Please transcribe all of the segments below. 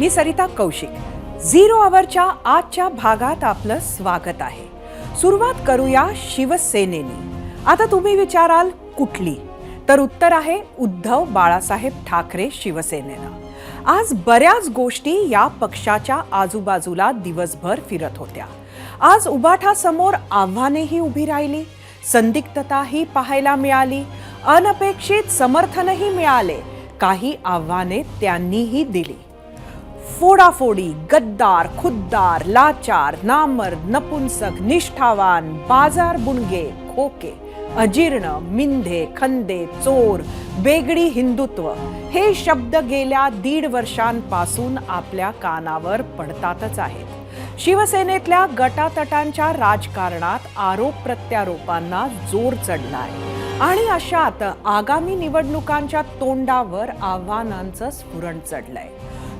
मी Sarita Kaushik. Zero आवरच्या आजच्या भागात आपलं स्वागत आहे. सुरुवात करूया शिवसेनेने. आता तुम्ही विचाराल कुठली, तर उत्तर आहे उद्धव बाळासाहेब ठाकरे शिवसेनेनं. आज बऱ्याच गोष्टी या पक्षाच्या आजूबाजूला दिवसभर फिरत होत्या. आज उबाठासमोर आव्हानेही उभी राहिली, संदिग्धताही पाहायला मिळाली, अनपेक्षित समर्थनही मिळाले, काही आव्हाने त्यांनीही दिली. फोडाफोडी, गद्दार, खुद्दार, लाचार, नामर, नपुंसक, निष्ठावान, बाजार बुणगे, खोके, अजीर्ण, मिंधे, खंदे, चोर, बेगडी हिंदुत्व हे शब्द गेल्या 1.5 वर्षांपासून आपल्या कानावर पडतातच आहेत. शिवसेनेतल्या गटातटांच्या राजकारणात आरोप प्रत्यारोपांना जोर चढलाय आणि अशात आगामी निवडणुकांच्या तोंडावर आव्हानांचं स्फुरण चढलंय.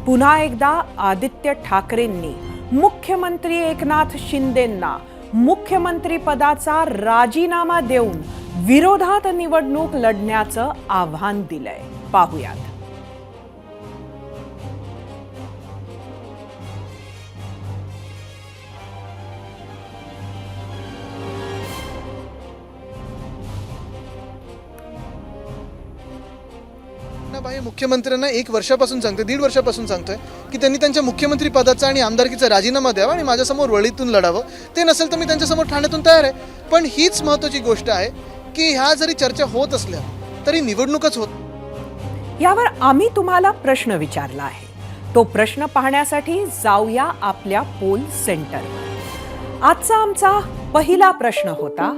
पुन्हा एकदा आदित्य ठाकरेंनी मुख्यमंत्री एकनाथ शिंदेंना मुख्यमंत्री पदाचा राजीनामा देऊन विरोधात निवडणूक लढण्याचं आव्हान दिलंय. पाहूयात. मुख्यमंत्र्यांना 1 वर्षापासून सांगतोय, 1.5 वर्षापासून सांगतोय की त्यांनी त्यांच्या मुख्यमंत्री पदाचा आणि आमदारकीचा राजीनामा द्यावा आणि माझ्यासमोर वळीतून लढावं. ते नसेल तर मी त्यांच्यासमोर ठाण्यातून तयार आहे. पण हीच महत्त्वाची गोष्ट आहे की ह्या जरी चर्चा होत असल्या तरी निवडणूकच होत. यावर आम्ही तुम्हाला प्रश्न विचारला आहे. तो प्रश्न पाहण्यासाठी जाऊया आपल्या पोल सेंटरवर. आजचा आमचा पहिला प्रश्न होता,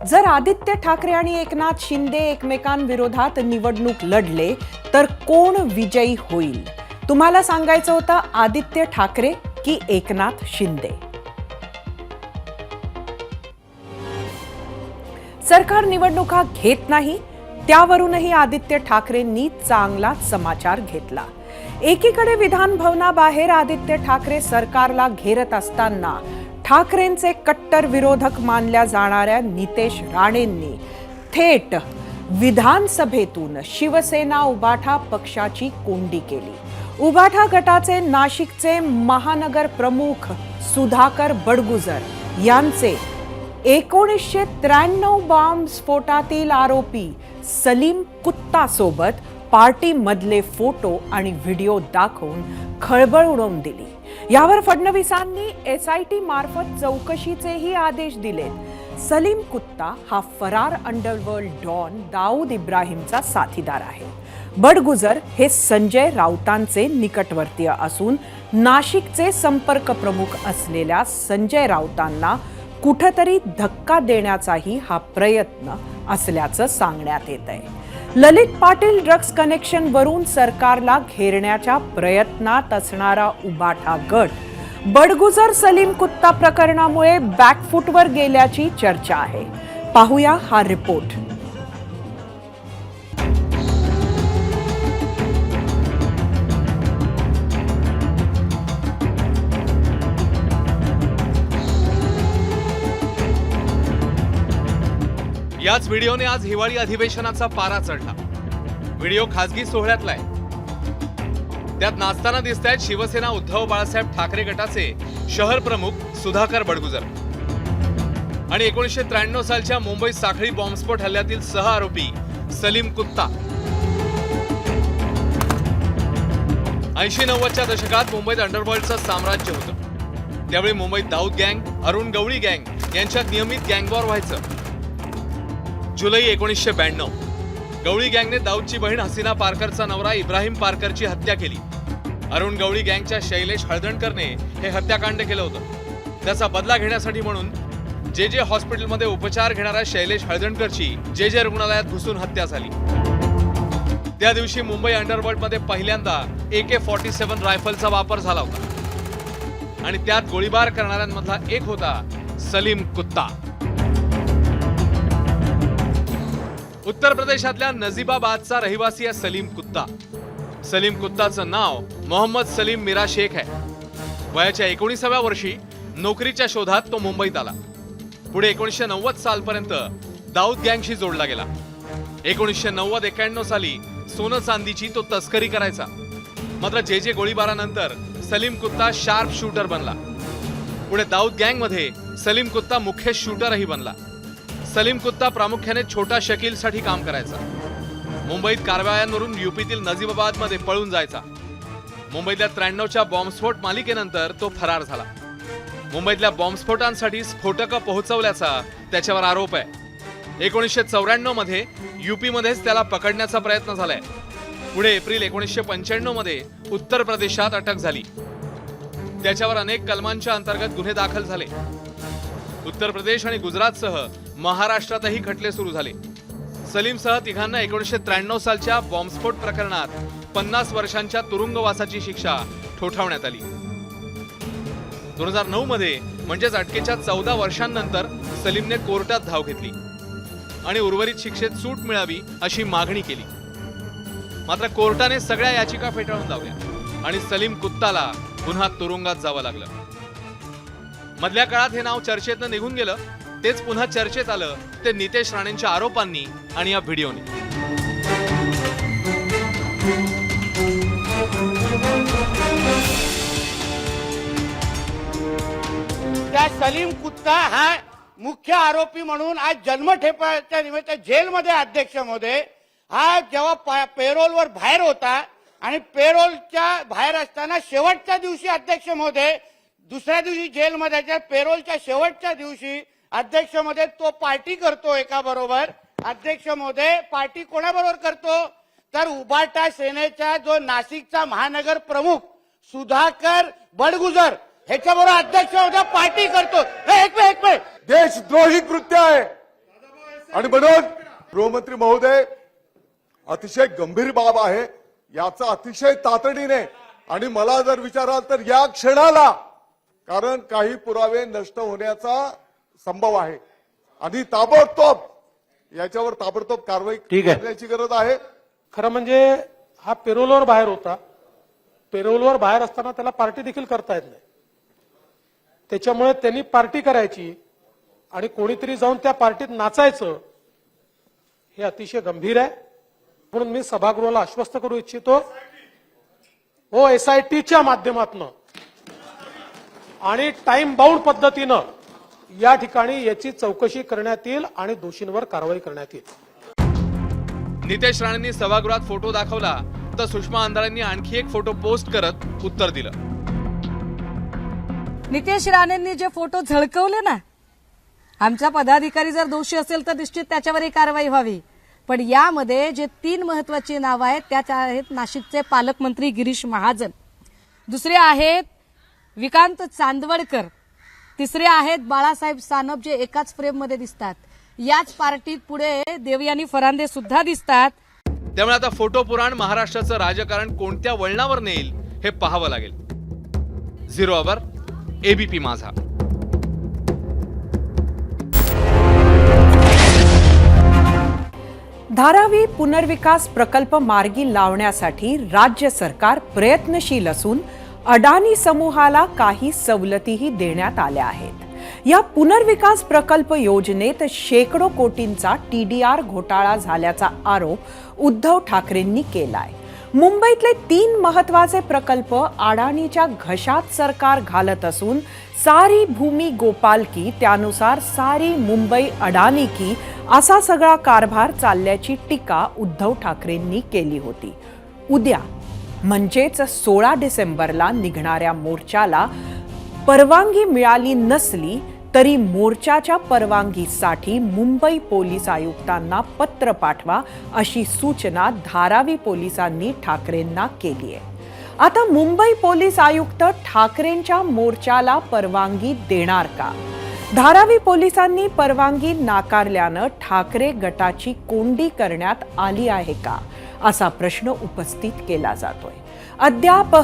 जर आदित्य ठाकरे आणि एकनाथ शिंदे एकमेकांविरोधात निवडणूक लढले तर कोण विजयी होईल? तुम्हाला सांगायचं होतं आदित्य ठाकरे की एकनाथ शिंदे. सरकार निवडणुका घेत नाही, त्यावरूनही आदित्य ठाकरेंनी चांगलाच समाचार घेतला. एकीकडे विधान भवनाबाहेर आदित्य ठाकरे सरकारला घेरत असताना ठाकरेंचे कट्टर विरोधक मानल्या जाणाऱ्या नितेश राणेंनी थेट विधानसभेतून शिवसेना उबाठा पक्षाची कोंडी केली. उबाठा गटाचे नाशिकचे महानगर प्रमुख सुधाकर बडगुजर यांचे 1993 बॉम्ब स्फोटातील आरोपी सलीम कुत्ता सोबत पार्टीमधले फोटो आणि व्हिडिओ दाखवून खळबळ उडवून दिली. यावर फडणवीसांनी SIT मार्फत चौकशीचेही आदेश दिलेत. सलीम कुत्ता हा फरार अंडरवर्ल्ड डॉन दाऊद इब्राहिमचा साथीदार आहे. बडगुजर हे संजय राऊतांचे निकटवर्तीय असून नाशिकचे संपर्क प्रमुख असलेल्या संजय राऊतांना कुठेतरी धक्का देण्याचाही हा प्रयत्न असल्याचं सांगण्यात येत आहे. ललित पाटील ड्रग्ज कनेक्शन वरून सरकारला घेरण्याच्या प्रयत्नात असणारा उबाठा गट बडगुजर सलीम कुत्ता प्रकरणामुळे बॅकफुटवर गेल्याची चर्चा आहे. पाहूया हा रिपोर्ट. याच व्हिडिओने आज हिवाळी अधिवेशनाचा पारा चढला. व्हिडिओ खासगी सोहळ्यातला आहे. त्यात नाचताना दिसतायत शिवसेना उद्धव बाळासाहेब ठाकरे गटाचे शहर प्रमुख सुधाकर बडगुजर आणि 1993 सालच्या मुंबई साखळी बॉम्बस्फोट हल्ल्यातील सह आरोपी सलीम कुत्ता. 80-90च्या दशकात मुंबईत अंडरवर्ल्डचं साम्राज्य होतं. त्यावेळी मुंबईत दाऊद गँग, अरुण गवळी गँग यांच्यात नियमित गँगवॉर व्हायचं. जुलै 1992 गवळी गँगने दाऊदची बहीण हसीना पारकरचा नवरा इब्राहिम पारकरची हत्या केली. अरुण गवळी गँगच्या शैलेश हळदणकरने हे हत्याकांड केलं होतं. त्याचा बदला घेण्यासाठी म्हणून JJ हॉस्पिटलमध्ये उपचार घेणाऱ्या शैलेश हळदणकरची JJ रुग्णालयात घुसून हत्या झाली. त्या दिवशी मुंबई अंडरवर्ल्डमध्ये पहिल्यांदा AK-47 रायफलचा वापर झाला होता आणि त्यात गोळीबार करणाऱ्यांमधला एक होता सलीम कुत्ता. उत्तर प्रदेशातल्या नजीबाबादचा रहिवासी आहे सलीम कुत्ता. सलीम कुत्ताचं नाव मोहम्मद सलीम मीरा शेख आहे. वयाच्या 19व्या वर्षी नोकरीच्या शोधात तो मुंबईत आला. पुढे 1990 सालपर्यंत दाऊद गँगशी जोडला गेला. 1990-91 साली सोनं चांदीची तो तस्करी करायचा. मात्र जे गोळीबारानंतर सलीम कुत्ता शार्प शूटर बनला. पुढे दाऊद गँगमध्ये सलीम कुत्ता मुख्य शूटरही बनला. सलीम कुत्ता प्रामुख्याने छोटा शकीलसाठी काम करायचा. मुंबईत कारवायांवरून यूपीतील नजीबाबादमध्ये पळून जायचा. मुंबईतल्या 93च्या बॉम्बस्फोट मालिकेनंतर तो फरार झाला. मुंबईतल्या बॉम्बस्फोटांसाठी स्फोटकं पोहोचवल्याचा त्याच्यावर आरोप आहे. 1994 मध्ये यूपीमध्येच त्याला पकडण्याचा प्रयत्न झालाय. पुढे एप्रिल 1995 मध्ये उत्तर प्रदेशात अटक झाली. त्याच्यावर अनेक कलमांच्या अंतर्गत गुन्हे दाखल झाले. उत्तर प्रदेश आणि गुजरातसह महाराष्ट्रातही खटले सुरू झाले. सलीमसह तिघांना 1993 सालच्या बॉम्बस्फोट प्रकरणात 50 वर्षांच्या तुरुंगवासाची शिक्षा ठोठावण्यात आली. 2009 मध्ये म्हणजेच अटकेच्या 14 वर्षांनंतर सलीमने कोर्टात धाव घेतली आणि उर्वरित शिक्षेत सूट मिळावी अशी मागणी केली. मात्र कोर्टाने सगळ्या याचिका फेटाळून लावल्या आणि सलीम कुत्ताला पुन्हा तुरुंगात जावं लागलं. मधल्या काळात हे नाव चर्चेतनं निघून गेलं. तेच पुन्हा चर्चेत आलं ते नितेश राणेंच्या आरोपांनी आणि या व्हिडिओने. त्या सलीम कुत्ता हा मुख्य आरोपी म्हणून आज जन्मठेपाच्या निमित्त जेलमध्ये अध्यक्ष महोदय हा जेव्हा पेरोलवर बाहेर होता आणि पेरोलच्या बाहेर असताना शेवटच्या दिवशी अध्यक्ष महोदय दुसऱ्या दिवशी जेलमध्ये पेरोलच्या शेवटच्या दिवशी अध्यक्ष महोदय तो पार्टी करतो एका बरोबर. अध्यक्ष महोदय पार्टी कोणाबरोबर करतो तर उबाटा सेनेचा जो नाशिकचा महानगर प्रमुख सुधाकर बडगुजर ह्याच्याबरोबर अध्यक्ष महोदय पार्टी करतो. एक मिनिट देशद्रोही कृत्य आहे आणि म्हणून गृहमंत्री महोदय अतिशय गंभीर बाब आहे. याचा अतिशय तातडीने आणि मला जर विचाराल तर या क्षणाला कारण काही पुरावे नष्ट होण्याचा संभव आहे आणि ताबडतोब याच्यावर ताबडतोब कारवाई करण्याची गरज आहे. खरं म्हणजे हा पेरोलवर बाहेर होता. पेरोलवर बाहेर असताना त्याला पार्टी देखील करता येत नाही. त्याच्यामुळे त्यांनी पार्टी करायची आणि कोणीतरी जाऊन त्या पार्टीत नाचायचं हे अतिशय गंभीर आहे. म्हणून मी सभागृहाला आश्वस्त करू इच्छितो हो SITच्या माध्यमातून आणि टाइम बाउंड पद्धतीनं या ठिकाणी याची चौकशी करण्यात येईल आणि दोषींवर कारवाई करण्यात येईल. नितेश राणेंनी सभागृहात फोटो दाखवला तर सुषमा अंधारेंनी आणखी एक फोटो पोस्ट करत उत्तर दिलं. नितेश राणेंनी जे फोटो झळकवले ना आमचा पदाधिकारी जर दोषी असेल तर निश्चित त्याच्यावरही कारवाई व्हावी. पण यामध्ये जे 3 महत्वाची नावं आहेत त्यात आहेत नाशिकचे पालकमंत्री गिरीश महाजन, दुसरे आहेत विकांत चांदवडकर, तिसरे आहेत बाळासाहेब सानप जे एकाच फ्रेममध्ये दिसतात. याच पार्टीत पुढे देवयानी फरांदे सुद्धा दिसतात. त्यामुळे आता फोटो पुराण महाराष्ट्राचं राजकारण कोणत्या वळणावर नेईल हे पाहावं लागेल. 0 अवर ABP माझा. धारावी पुनर्विकास प्रकल्प मार्गी लावण्यासाठी राज्य सरकार प्रयत्नशील असून अडानी समूहाला काही सवलतीही देण्यात आल्या आहेत. या पुनर्विकास प्रकल्प योजनेत शेकडो कोटींचा TDR घोटाळा झाल्याचा आरोप उद्धव ठाकरेंनी केलाय. मुंबईतले 3 महत्वाचे प्रकल्प अडानीच्या घशात सरकार घालत असून सारी भूमी गोपाल की त्यानुसार सारी मुंबई अडानी की असा सगळा कारभार चालल्याची टीका उद्धव ठाकरेंनी केली होती. उद्या म्हणजेच 16 डिसेंबरला निघणाऱ्या मोर्चाला परवानगी मिळाली नसली तरी मोर्चाच्या परवानगीसाठी मुंबई पोलीस आयुक्तांना पत्र पाठवा अशी सूचना धारावी पोलिसांनी ठाकरेंना केली आहे. आता मुंबई पोलीस आयुक्त ठाकरेंच्या मोर्चाला परवानगी देणार का? धारावी पोलिसांनी परवानगी नाकारल्यानं ठाकरे गटाची कोंडी करण्यात आली आहे का असा प्रश्न उपस्थित केला जातोय. अद्याप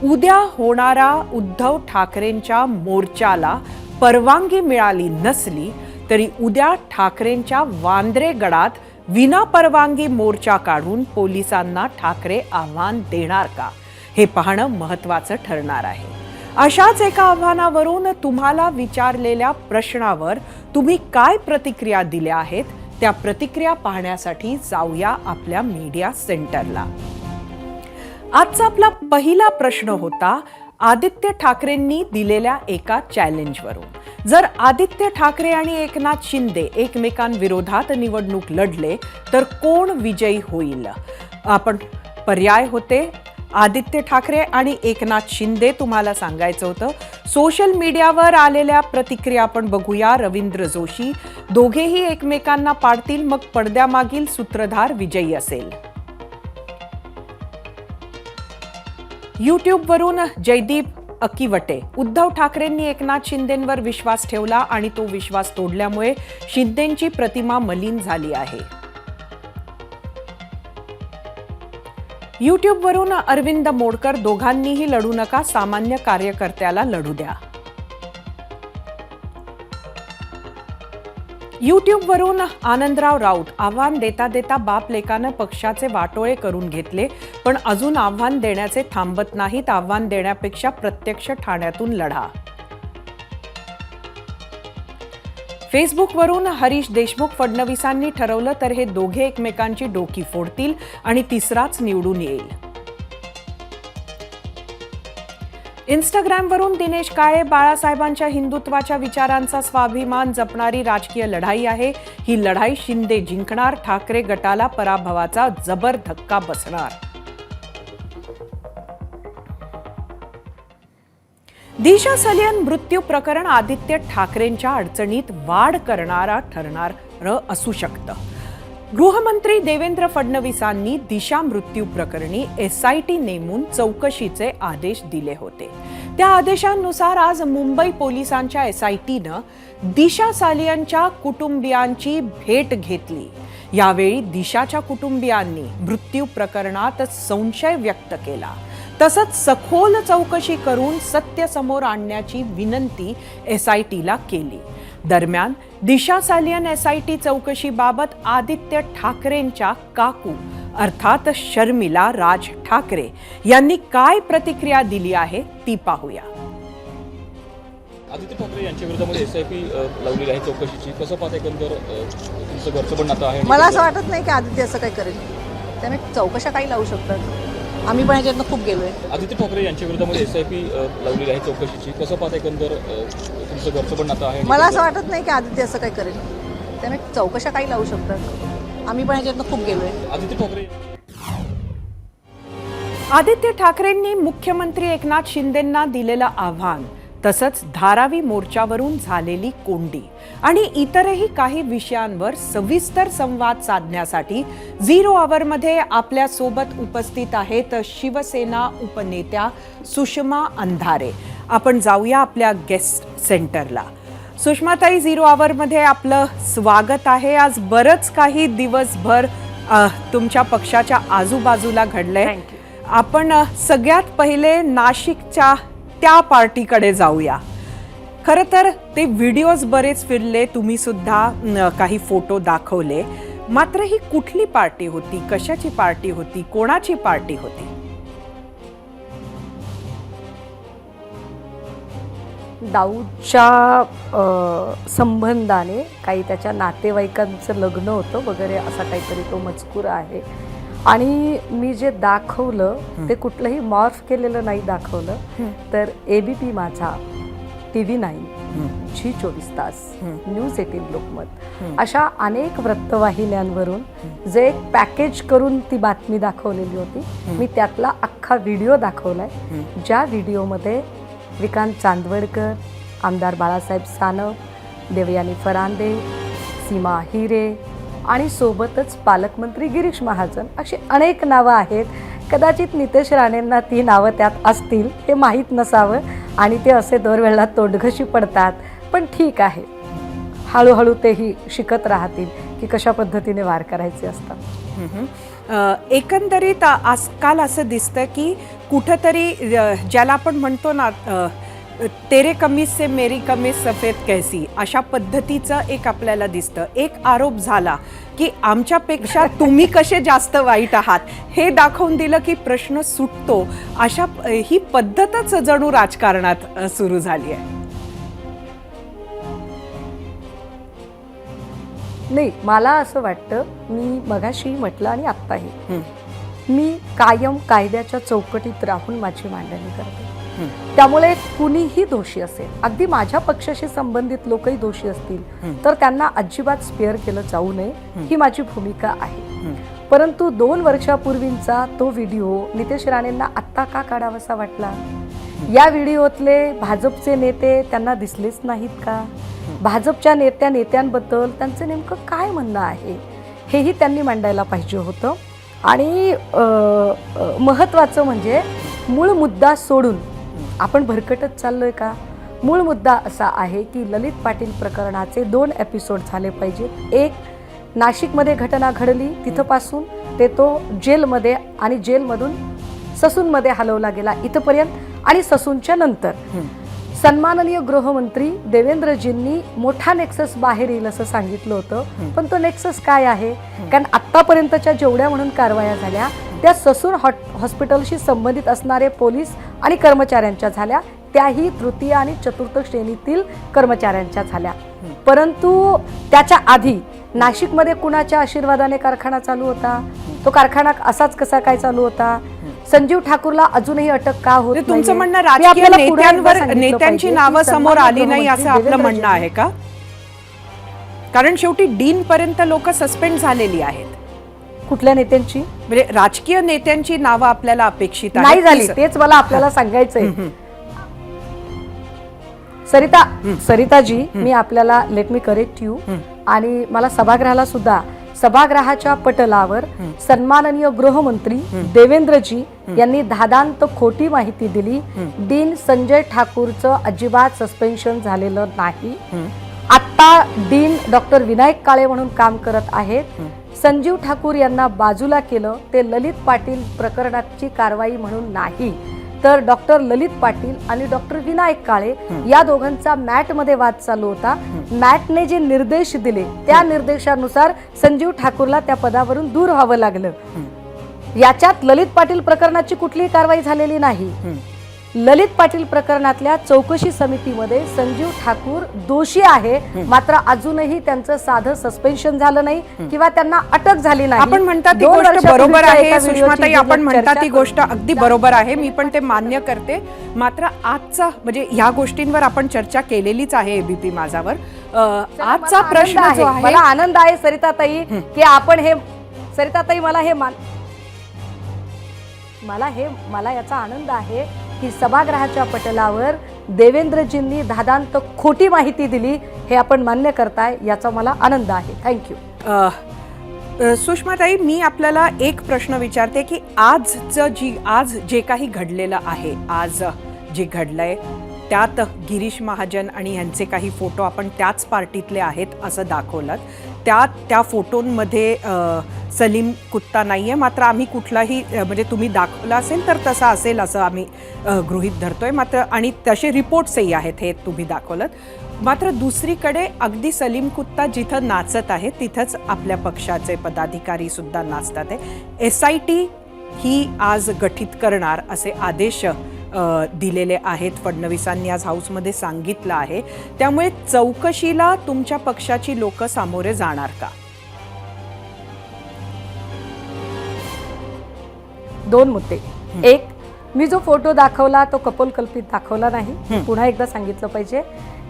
उद्या होणारा उद्धव ठाकरेंच्या मोर्चाला परवानगी मिळाली नसली तरी उद्या ठाकरेंच्या वांद्रे गडात विना परवानगी मोर्चा काढून पोलिसांना ठाकरे आव्हान देणार का हे पाहणं महत्त्वाचं ठरणार आहे. अशाच एका आव्हानावरून तुम्हाला विचारलेल्या प्रश्नावर तुम्ही काय प्रतिक्रिया दिल्या आहेत त्या प्रतिक्रिया पाहण्यासाठी जाऊया आपल्या मीडिया सेंटरला. आजचा आपला पहिला प्रश्न होता आदित्य ठाकरेंनी दिलेल्या एका चॅलेंजवरून. जर आदित्य ठाकरे आणि एकनाथ शिंदे एकमेकांविरोधात निवडणूक लढले तर कोण विजयी होईल? आपण पर्याय होते आदित्य ठाकरे आणि एकनाथ शिंदे तुम्हाला सांगायचं होतं. सोशल मीडियावर आलेल्या प्रतिक्रिया आपण बघूया. रवींद्र जोशी, दोघेही एकमेकांना पाडतील मग पडद्यामागील सूत्रधार विजयी असेल. यूट्यूबवरून जयदीप अकिवटे, उद्धव ठाकरेंनी एकनाथ शिंदेंवर विश्वास ठेवला आणि तो विश्वास तोडल्यामुळे शिंदेंची प्रतिमा मलिन झाली आहे. यूट्यूबवरून अरविंद मोडकर, दोघांनीही लढू नका, सामान्य कार्यकर्त्याला लढू द्या. यूट्यूबवरून आनंदराव राऊत, आव्हान देता देता बाप लेकानं पक्षाचे वाटोळे करून घेतले पण अजून आव्हान देण्याचे थांबत नाहीत. आव्हान देण्यापेक्षा प्रत्यक्ष ठाण्यातून लढा. फेसबुकवरून हरीश देशमुख, फडणवीसांनी ठरवलं तर हे दोघे एकमेकांची डोकी फोडतील आणि तिसराच निवडून येईल. इंस्टाग्रामवरून दिनेश काळे, बाळासाहेबांच्या हिंदुत्वाच्या विचारांचा स्वाभिमान जपणारी राजकीय लढाई आहे. ही लढाई शिंदे जिंकणार, ठाकरे गटाला पराभवाचा जबर धक्का बसणार. दिशा सलियन मृत्यू प्रकरण आदित्य ठाकरेंच्या अडचणीत वाढ करणारा ठरणार असू शकतं. गृहमंत्री देवेंद्र फडणवीसांनी दिशा मृत्यू प्रकरणी SIT नेमून चौकशीचे आदेश दिले होते. त्या आदेशानुसार आज मुंबई पोलिसांच्या SITनं दिशा सालियनच्या कुटुंबियांची भेट घेतली. यावेळी दिशाच्या कुटुंबियांनी मृत्यू प्रकरणात संशय व्यक्त केला. तसंच सखोल चौकशी करून सत्य समोर आणण्याची विनंती SITला केली. दरम्यान दिशा सालियन SIT चौकशीबाबत आदित्य ठाकरेंच्या काकू अर्थात शर्मिला राज ठाकरे यांनी काय प्रतिक्रिया दिली आहे ती पाहूया. आदित्य ठाकरे यांच्या विरोधामध्ये SIP लावलेली आहे चौकशीची, कसं पाहता एकंदर तुमचं घरचं पण नातं आहे? मला असं वाटत नाही की आदित्य असं काही करेल. त्याने चौकशा काही लावू शकतात. आम्ही पण याच्यातनं खूप गेलोय. आदित्य ठाकरे यांच्या विरोधामध्ये SIP लावलेली आहे चौकशीची, कसं पाहता एकंदर तुमचं घरचं पण नातं आहे? मला असं वाटत नाही की आदित्य असं काही करेल. त्याने चौकशा काही लावू शकतात. आम्ही पण याच्यातनं खूप गेलोय. आदित्य ठाकरेंनी मुख्यमंत्री एकनाथ शिंदेंना दिलेलं आव्हान, तसंच धारावी मोर्चावरून झालेली कोंडी आणि इतरही काही विषयांवर सविस्तर संवाद साधण्यासाठी 0 आवरमध्ये आपल्या सोबत उपस्थित आहेत शिवसेना उपनेत्या सुषमा अंधारे. आपण जाऊया आपल्या गेस्ट सेंटरला. सुषमाताई, 0 आवरमध्ये आपलं स्वागत आहे. आज बरंच काही दिवसभर तुमच्या पक्षाच्या आजूबाजूला घडलंय. आपण सगळ्यात पहिले नाशिकच्या त्या पार्टीकडे जाऊया. खरं तर ते व्हिडिओज बरेच फिरले, तुम्ही सुद्धा काही फोटो दाखवले. मात्र ही कुठली पार्टी होती, कशाची पार्टी होती, कोणाची पार्टी होती? दाऊदच्या संबंधाने काही त्याच्या नातेवाईकांचं लग्न होतं वगैरे असा काहीतरी तो मजकूर आहे. आणि मी जे दाखवलं ते कुठलंही मॉर्फ केलेलं नाही दाखवलं, तर ABP माझा, TV9, G24 तास, न्यूज 18 लोकमत अशा अनेक वृत्तवाहिन्यांवरून जे एक पॅकेज करून ती बातमी दाखवलेली होती, मी त्यातला अख्खा व्हिडिओ दाखवलाय. ज्या व्हिडिओमध्ये विकांत चांदवडकर, आमदार बाळासाहेब सानप, देवयानी फरांदे, सीमा हिरे आणि सोबतच पालकमंत्री गिरीश महाजन अशी अनेक नावं आहेत. कदाचित नितेश राणेंना ती नावं त्यात असतील हे माहीत नसावं आणि ते असे दरवेळेला तोडघशी पडतात. पण ठीक आहे, हळूहळू तेही शिकत राहतील की कशा पद्धतीने वार करायचे असतात. एकंदरीत आजकाल असं दिसतं की कुठंतरी ज्याला आपण म्हणतो ना तेरे कमीज से मेरी कमीज सफेद कैसी, अशा पद्धतीचं एक आपल्याला दिसतं. एक आरोप झाला की आमच्यापेक्षा तुम्ही कसे जास्त वाईट आहात हे दाखवून दिलं की प्रश्न सुटतो. अशा ही पद्धतच जणू राजकारणात सुरू झाली आहे. नाही, मला असं वाटतं, मी मगाशी म्हटलं आणि आत्ताही, मी कायम कायद्याच्या चौकटीत राहून माझी मांडणी करते. त्यामुळे कुणीही दोषी असेल, अगदी माझ्या पक्षाशी संबंधित लोकही दोषी असतील तर त्यांना अजिबात स्पेअर केलं जाऊ नये ही माझी भूमिका आहे. परंतु 2 वर्षापूर्वींचा तो व्हिडिओ नितेश राणेंना आत्ता का काढावासा वाटला? या व्हिडिओतले भाजपचे नेते त्यांना दिसलेच नाहीत का? भाजपच्या नेत्यांबद्दल त्यांचं नेमकं काय म्हणणं आहे हेही त्यांनी मांडायला पाहिजे होतं. आणि महत्त्वाचं म्हणजे मूळ मुद्दा सोडून आपण भरकटत चाललोय का? मूळ मुद्दा असा आहे की ललित पाटील प्रकरणाचे 2 एपिसोड झाले पाहिजेत. एक, नाशिकमध्ये घटना घडली तिथपासून ते तो जेलमध्ये आणि जेलमधून ससूनमध्ये हलवला गेला इथपर्यंत, आणि ससूनच्या नंतर सन्माननीय गृहमंत्री देवेंद्रजींनी मोठा नेक्सस बाहेर येईल असं सांगितलं होतं. पण तो नेक्सस काय आहे? कारण आत्तापर्यंतच्या जेवढ्या म्हणून कारवाया झाल्या त्या ससून हॉस्पिटलशी संबंधित असणारे पोलीस आणि कर्मचाऱ्यांच्या झाल्या, त्याही तृतीय आणि चतुर्थ श्रेणीतील कर्मचाऱ्यांच्या झाल्या. परंतु त्याच्या आधी नाशिकमध्ये कुणाच्या आशीर्वादाने कारखाना चालू होता? तो कारखाना असाच कसा काय चालू होता? संजीव ठाकूरला अजूनही अटक का होत नाही? तुमचं म्हणणं राजकीय नेत्यांची नावं समोर आली नाही असं आपलं म्हणणं आहे का? कारण शेवटी डीन पर्यंत लोक सस्पेंड झालेली आहेत. कुठल्या नेत्यांची? म्हणजे राजकीय नेत्यांची नावं आपल्याला अपेक्षित नाही झाली, तेच मला आपल्याला सांगायचंय. सरिताजी, मी आपल्याला लेट मी करेक्ट यू, आणि मला सभागृहाला सुद्धा सभागृहाच्या पटलावर सन्माननीय गृहमंत्री देवेंद्रजी यांनी धादांत खोटी माहिती दिली. डीन संजय ठाकूरचं अजिबात सस्पेन्शन झालेलं नाही. आता डीन डॉक्टर विनायक काळे म्हणून काम करत आहेत. संजीव ठाकूर यांना बाजूला केलं ते ललित पाटील प्रकरणाची कारवाई म्हणून नाही, तर डॉक्टर ललित पाटील आणि डॉक्टर विनायक काळे या दोघांचा मॅटमध्ये वाद चालू होता. मॅटने जे निर्देश दिले त्या निर्देशानुसार संजीव ठाकूरला त्या पदावरून दूर व्हावं लागलं. याच्यात ललित पाटील प्रकरणाची कुठलीही कारवाई झालेली नाही. ललित पाटील प्रकरणातल्या चौकशी समितीमध्ये संजीव ठाकूर दोषी आहे, मात्र अजूनही त्यांचं साधं सस्पेन्शन झालं नाही किंवा त्यांना अटक झाली नाही. आपण म्हणता ती गोष्ट बरोबर आहे सुषमाताई, आपण म्हणता ती गोष्ट अगदी बरोबर आहे, मी पण ते मान्य करते. मात्र आजचा म्हणजे ह्या गोष्टींवर आपण चर्चा केलेलीच आहे एबीपी माझावर. आजचा प्रश्न जो आहे, मला आनंद आहे सरिताताई की आपण हे सरिताताई मला याचा आनंद आहे की सभागृहाच्या पटलावर देवेंद्रजींनी धादांत खोटी माहिती दिली हे आपण मान्य करताय, याचा मला आनंद आहे. थँक्यू. सुषमाताई, मी आपल्याला एक प्रश्न विचारते की आज जे काही घडलेलं आहे, आज जे घडलंय त्यात गिरीश महाजन आणि यांचे काही फोटो आपण त्याच पार्टीतले आहेत असं दाखवलं. त्या फोटोंमध्ये सलीम कुत्ता नाहीये, मात्र आम्ही कुठलाही म्हणजे तुम्ही दाखवला असेल तर तसा असेल असं आम्ही गृहीत धरतोय. मात्र आणि तसे रिपोर्ट्सही आहेत हे तुम्ही दाखवलं. मात्र दुसरीकडे अगदी सलीम कुत्ता जिथं नाचत आहे तिथंच आपल्या पक्षाचे पदाधिकारी सुद्धा नाचतात आहे. SIT ही आज गठीत करणार असे आदेश दिलेले आहेत फडणवीसांनी आज हाऊसमध्ये सांगितलं आहे. त्यामुळे चौकशीला तुमच्या पक्षाची लोक सामोरे जाणार का? 2 मुद्दे. एक, मी जो फोटो दाखवला तो कपोलकल्पित दाखवला नाही, पुन्हा एकदा सांगितलं पाहिजे.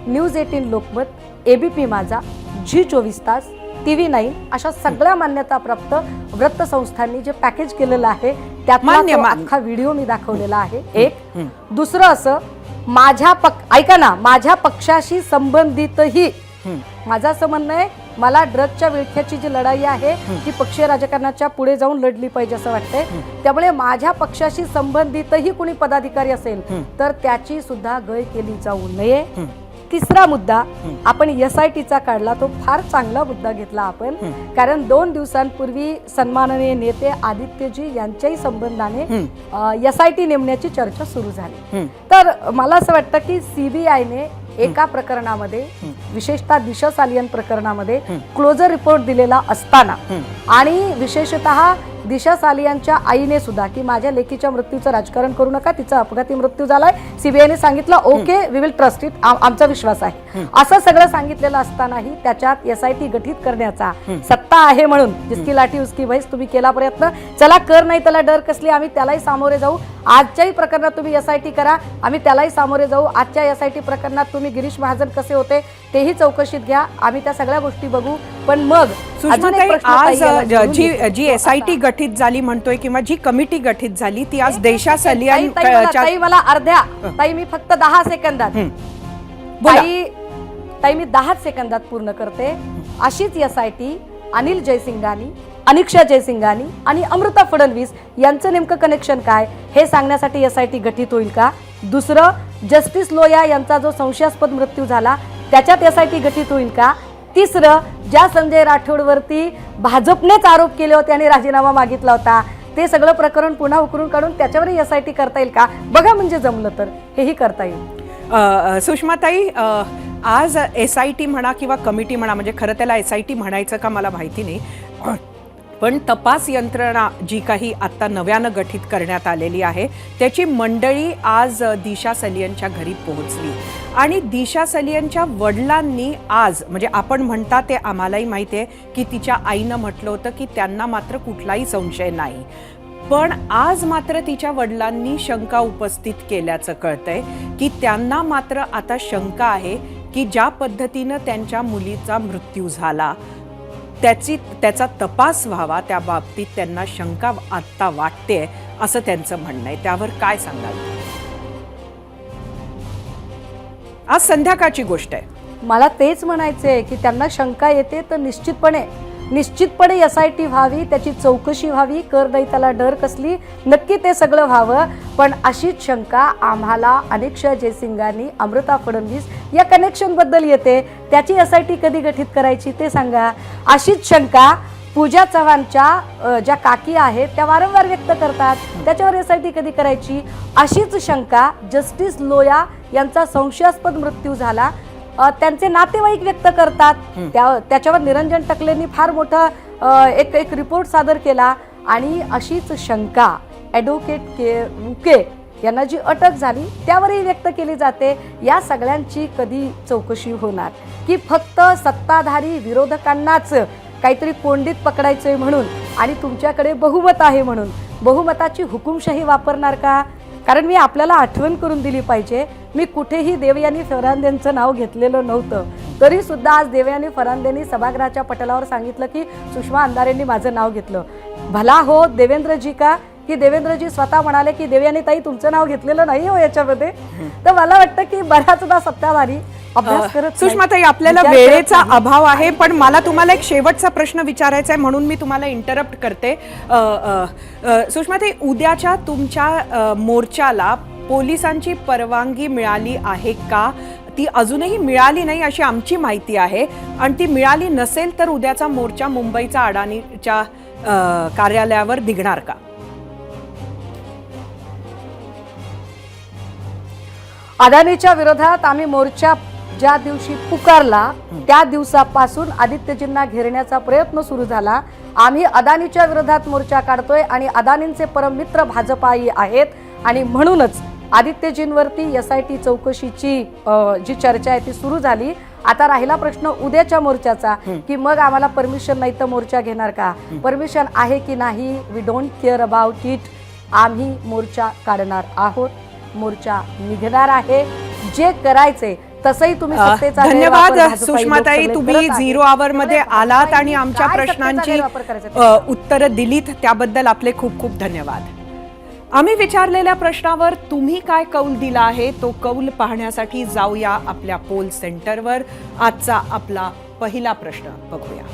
न्यूज 18 लोकमत, ABP माझा, G24 तास, TV9 अशा सगळ्या मान्यताप्राप्त वृत्तसंस्थांनी जे पॅकेज केलेलं आहे त्यातला तो अख्खा व्हिडिओ मी दाखवलेला आहे. एक. दुसरं असं, माझ्या पक्षाशी संबंधितही माझं असं म्हणणं आहे, मला ड्रगच्या विळख्याची जी लढाई आहे ती पक्षीय राजकारणाच्या पुढे जाऊन लढली पाहिजे असं वाटतंय. त्यामुळे माझ्या पक्षाशी संबंधितही कुणी पदाधिकारी असेल तर त्याची सुद्धा गय केली जाऊ नये. तिसरा मुद्दा, आपण SITचा काढला, तो फार चांगला मुद्दा घेतला आपण, कारण 2 दिवसांपूर्वी सन्माननीय नेते आदित्यजी यांच्याही संबंधाने SIT नेमण्याची चर्चा सुरू झाली. तर मला असं वाटतं की CBIने एका प्रकरणामध्ये, विशेषतः दिशा सालियन प्रकरणामध्ये क्लोजर रिपोर्ट दिलेला असताना आणि विशेषतः दिशा सालियांच्या आईने सुद्धा की माझ्या लेकीच्या मृत्यूचं राजकारण करू नका, तिचा अपघाती मृत्यू झालाय, सीबीआयने सांगितलं okay we will trust it, आमचा विश्वास आहे, असं सगळं सांगितलेलं असतानाही त्याच्यात SIT गठीत करण्याचा सत्ता आहे म्हणून जिसकी लाठी उसकी भैस तुम्ही केला प्रयत्न, चला कर नाही त्याला डर कसली, आम्ही त्यालाही सामोरे जाऊ, आजच्याही प्रकरणात तुम्ही SIT करा, आम्ही त्यालाही सामोरे जाऊ, आजच्या SIT प्रकरणात तुम्ही गिरीश महाजन कसे होते तेही चौकशीत घ्या, आम्ही त्या सगळ्या गोष्टी बघू, पण मग अजून एक सुषमाताई, प्रश्न आज ताई याला जोडून जी घेतो. जी SIT गठीत झाली म्हणतोय किंवा जी कमिटी गठीत झाली ती आज देशा ताई सलियान मला अर्ध्या ताई मी फक्त 10 सेकंदात बोला. ताई मी 10 सेकंदात पूर्ण करते. अशीच SIT अनिल जयसिंगानी, अनिक्षा जयसिंगानी आणि अमृता फडणवीस यांचं नेमकं कनेक्शन काय हे सांगण्यासाठी SIT गठीत होईल का? दुसरं, जस्टिस लोया यांचा जो संशयास्पद मृत्यू झाला त्याच्यात SIT गठीत होईल का? तिसरं, ज्या संजय राठोडवरती भाजपनेच आरोप केले होते आणि राजीनामा मागितला होता ते सगळं प्रकरण पुन्हा उकरून काढून त्याच्यावरही SIT करता येईल का? बघा, म्हणजे जमलं तर हेही करता येईल. सुषमाताई, आज SIT म्हणा किंवा कमिटी म्हणा, म्हणजे खरं त्याला SIT म्हणायचं का मला माहिती नाही, पण तपास यंत्रणा जी काही आत्ता नव्यानं गठीत करण्यात आलेली आहे त्याची मंडळी आज दिशा सलियनच्या घरी पोहोचली आणि दिशा सलियनच्या वडिलांनी आज, म्हणजे आपण म्हणता ते आम्हालाही माहिती आहे की तिच्या आईनं म्हटलं होतं की त्यांना मात्र कुठलाही संशय नाही, पण आज मात्र तिच्या वडिलांनी शंका उपस्थित केल्याचं कळतंय की त्यांना मात्र आता शंका आहे की ज्या पद्धतीनं त्यांच्या मुलीचा मृत्यू झाला त्याचा तपास व्हावा, त्या बाबतीत त्यांना शंका आत्ता वाटते असं त्यांचं म्हणणं आहे. त्यावर काय सांगाल? आज संध्याकाळची गोष्ट आहे. मला तेच म्हणायचंय की त्यांना शंका येते तर निश्चितपणे SIT व्हावी, त्याची चौकशी व्हावी, कर नाही त्याला डर कसली, नक्की ते सगळं व्हावं, पण अशीच शंका आम्हाला अनिक्षा जयसिंगांनी, अमृता फडणवीस या कनेक्शन बद्दल येते, त्याची SIT कधी गठीत करायची ते सांगा. अशीच शंका पूजा चव्हाणच्या ज्या काकी आहेत त्या वारंवार व्यक्त करतात, त्याच्यावर SIT कधी करायची. अशीच शंका जस्टिस लोया यांचा संशयास्पद मृत्यू झाला त्यांचे नातेवाईक व्यक्त करतात, त्याच्यावर निरंजन टकलेंनी फार मोठा एक रिपोर्ट सादर केला. आणि अशीच शंका ॲडव्होकेट उके यांना जी अटक झाली त्यावरही व्यक्त केली जाते. या सगळ्यांची कधी चौकशी होणार की फक्त सत्ताधारी विरोधकांनाच काहीतरी कोंडीत पकडायचंय म्हणून आणि तुमच्याकडे बहुमत आहे म्हणून बहुमताची हुकुमशाही वापरणार का? कारण मी आपल्याला आठवण करून दिली पाहिजे, मी कुठेही देवयानी फरांदेंचं नाव घेतलेलं नव्हतं, तरी सुद्धा आज देवयानी फरांदेंनी सभागृहाच्या पटलावर सांगितलं की सुषमा अंधारेंनी माझं नाव घेतलं. भला हो देवेंद्रजी का, की देवेंद्रजी स्वतः म्हणाले की देवयानी ताई तुमचं नाव घेतलेलं नाही हो याच्यामध्ये. तर मला वाटतं की बऱ्याचदा सत्ताधारी अभ्यास करत नाही. सुषमाताई, आपल्याला वेळेचा अभाव आहे, पण मला तुम्हाला एक शेवटचा प्रश्न विचारायचा आहे म्हणून मी तुम्हाला इंटरप्ट करते. सुषमाताई, उद्याच्या तुमच्या मोर्चाला पोलिसांची परवानगी मिळाली आहे का? ती अजूनही मिळाली नाही अशी आमची माहिती आहे, आणि ती मिळाली नसेल तर उद्याचा मोर्चा मुंबईचा अडाणीच्या कार्यालयावर निघणार का? अदानीच्या विरोधात आम्ही मोर्चा ज्या दिवशी पुकारला त्या दिवसापासून आदित्यजींना घेरण्याचा प्रयत्न सुरू झाला. आम्ही अदानीच्या विरोधात मोर्चा काढतोय आणि अदानींचे परम मित्र भाजपाई आहेत आणि म्हणूनच आदित्यजींवरती SIT चौकशीची जी चर्चा आहे ती सुरू झाली. आता राहिला प्रश्न उद्याच्या मोर्चाचा की मग आम्हाला परमिशन नाही तर मोर्चा घेणार का? परमिशन आहे की नाही, we don't care about it. आम्ही मोर्चा काढणार आहोत, मोर्चा निघणार आहे, जे करायचे तसंही तुम्ही सत्तेचा धन्यवाद सुषमाताई, तुम्ही 0 आवर मध्ये आलात आणि आमच्या प्रश्नांची उत्तरं दिलीत, त्याबद्दल आपले खूप खूप धन्यवाद. आम्ही विचारलेल्या प्रश्नावर तुम्ही काय कौल दिला आहे तो कौल पाहण्यासाठी जाऊया आपल्या पोल सेंटरवर. आजचा आपला पहिला प्रश्न बघूया.